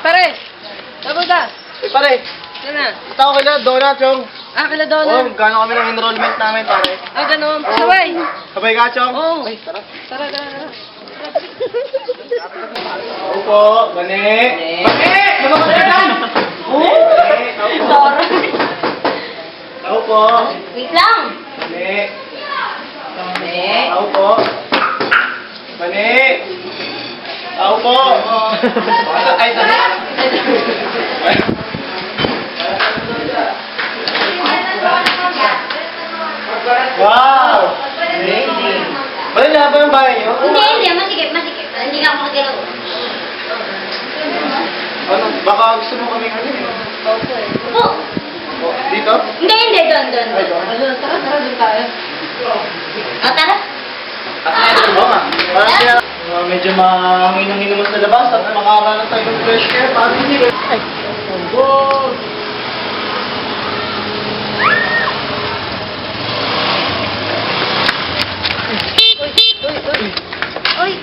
Pare! Tapos na! Pare, Yan na. ito ako kila Donut, Chong. Kila Donna. Gano'n kami ng enrollment namin, pare. Ganun. Sabay! Sabay ka, Chong? Oo. Ay, tara. Tara, tara, tara. Opo, Bane. Bane! Ano ba yan? Sorry. Tao po. Wait lang. Bane. Bane. Tao po. Bane. Tao po. Ay, tara. Wow! Amazing! Wala na ba yung bahay niyo? Hindi, masikip. Hindi ka makagalaw. Ano? Baka gusto mo kami ano eh. Po! Dito? Hindi, doon. Ay, doon. Tara, doon tayo. O, tara. Oo nga. Parang medyo manginang-inuman sa labas at makakaroon tayo ng fresh air. Parang hindi ko. Ay! Wow!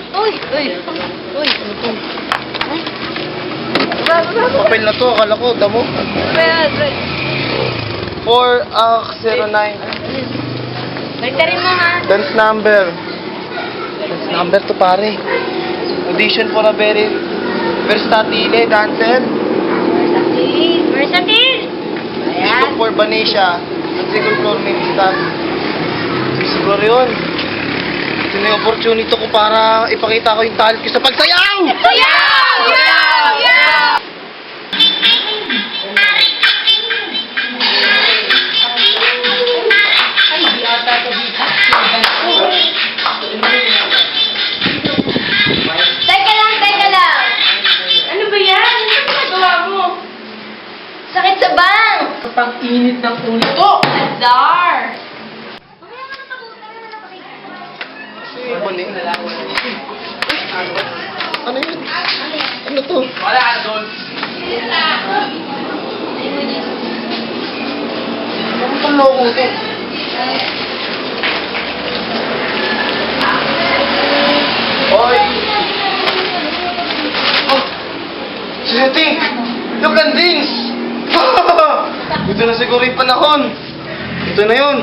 Uy! Papel na to, akala ko, damo. Red. 409. Magtarin mo, ha? Dance number. Dance number to, pare. Audition for a very versatile dancer. Versatile! Dito for Banesia. Ang single floor minister. Siguro yun. Ito na yung opportunity ko para ipakita ko yung talent ko sa pagsayaw! Yeah! Teka lang. Ano ba yan? Ano ba nagawa mo? Sakit sa bang! Pang init ng ulo ko. Azar! Ano yun? Ano to? Wala ka doon. Ano itong logo to? Oy! Oh! Siti! Yung gandings! Ito na siguro yung panahon. Ito na yun.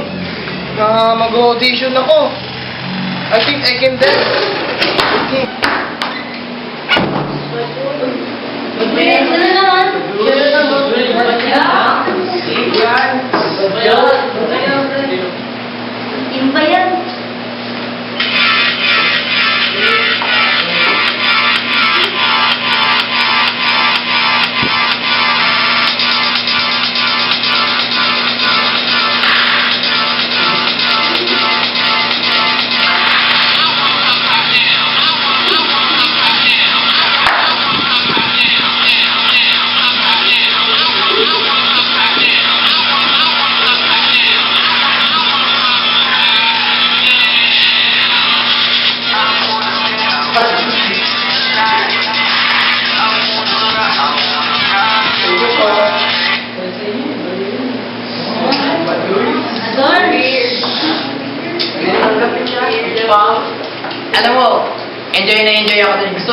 Na mag-audition ako. I think I can dance. Okay. Ano naman? Yung ba yan? Alam mo, enjoy na enjoy ako dun. Gusto,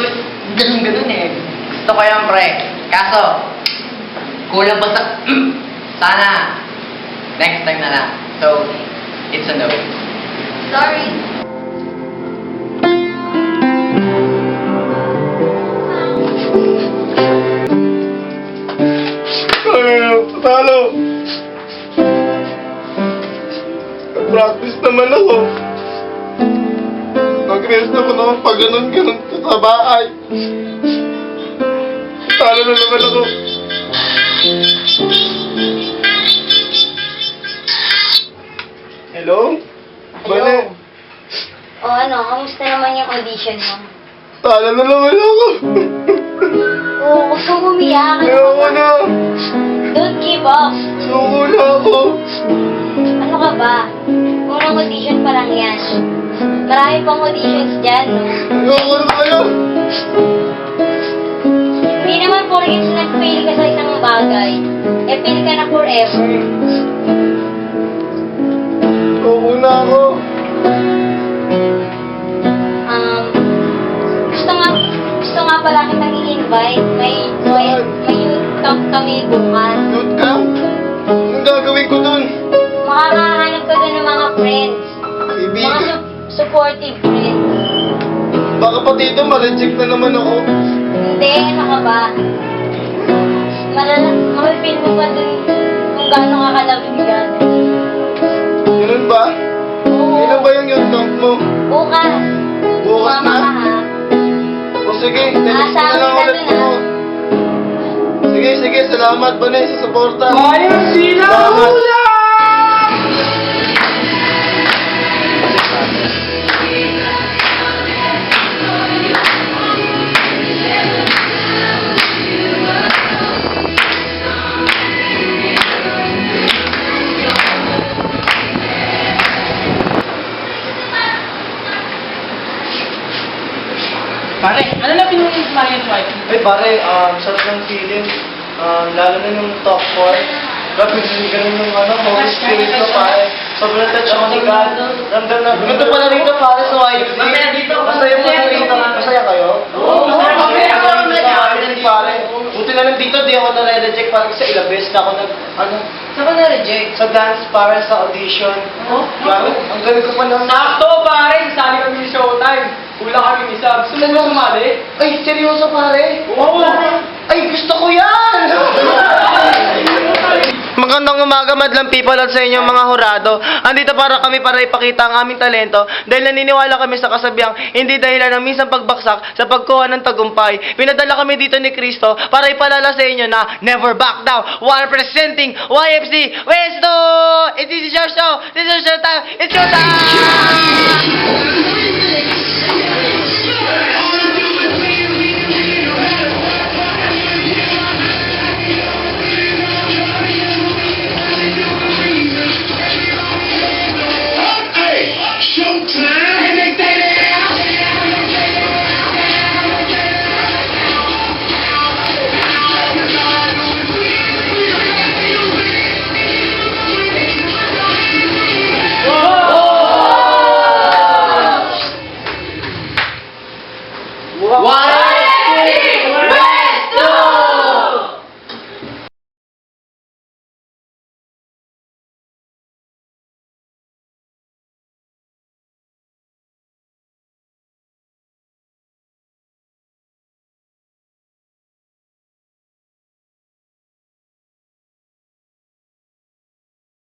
ganun eh. Gusto ko yan, pre. Kaso, kulang pa sa, sana, next time na lang. So, it's a no. Sorry. Talo! Practice naman ako. Nag-rest naman ako pag ganun-ganun sa bahay. Talo na naman ako. Hello? Bane? O ano, kamusta naman yung audition mo? Talo na naman ako. Oo, huwag kang umiyak. Ayoko na. Don't give up. Ayoko na ako. Ano ka ba? Unang audition pa lang yan. Marami pang auditions dyan, no? Ayoko na kayo. Hindi naman porkit nag-fail ka sa isang bagay, eh fail ka na forever. Ayoko na ako. Gusto nga pala kitang i-invite. May bukas. Youth camp? Anong gagawin ko dun? Makakahanap ka doon ng mga friends. Mga Kaibigan? supportive friends. Baka pa dito, ma-reject na naman ako. Hindi, ano ka ba? Mamipin mo pa dun kung gaano ka kalabigan. Ganun ba? Oo. Kailan ba yung youth camp mo? Bukas. Bukas Sumama na? ka, ha? O sige, text mo na Aasahan lang kita ulit dun, ako. Sige, sige, salamat Banay sa suporta. Ayos sila Salamat. ulam! Pare, ano na pinag-smile white? Ay pare, sarap ng feeling. Lalo na yung top 4. Grabe ganun yung Holy Spirit ko pare. Sobrang touch ako ni God. Ramdam na. Ganito pala rito pare sa YFC. Mamaya dito. Masaya po rito. Masaya kayo? Oo, masaya kami. Pare. Buti na lang dito, di ako na-reject parang sa ilang beses na ako Saan ka na-reject? sa dance para sa audition. Oh? Grabe, ang galing ko pa lang. Sakto pare, sali kami ni Showtime. Kulang kami ni Sab. Gusto mo sumali? Ay, seryoso pare? Oo. Ay, gusto ko yan! Magandang umaga, madlang people at sa inyong mga hurado. Andito para kami para ipakita ang aming talento dahil naniniwala kami sa kasabihang hindi dahilan ng minsan pagbaksak sa pagkuha ng tagumpay. Pinadala kami dito ni Kristo para ipalala sa inyo na never back down while presenting YFC Westo! It is your show! This is your time! It's your time!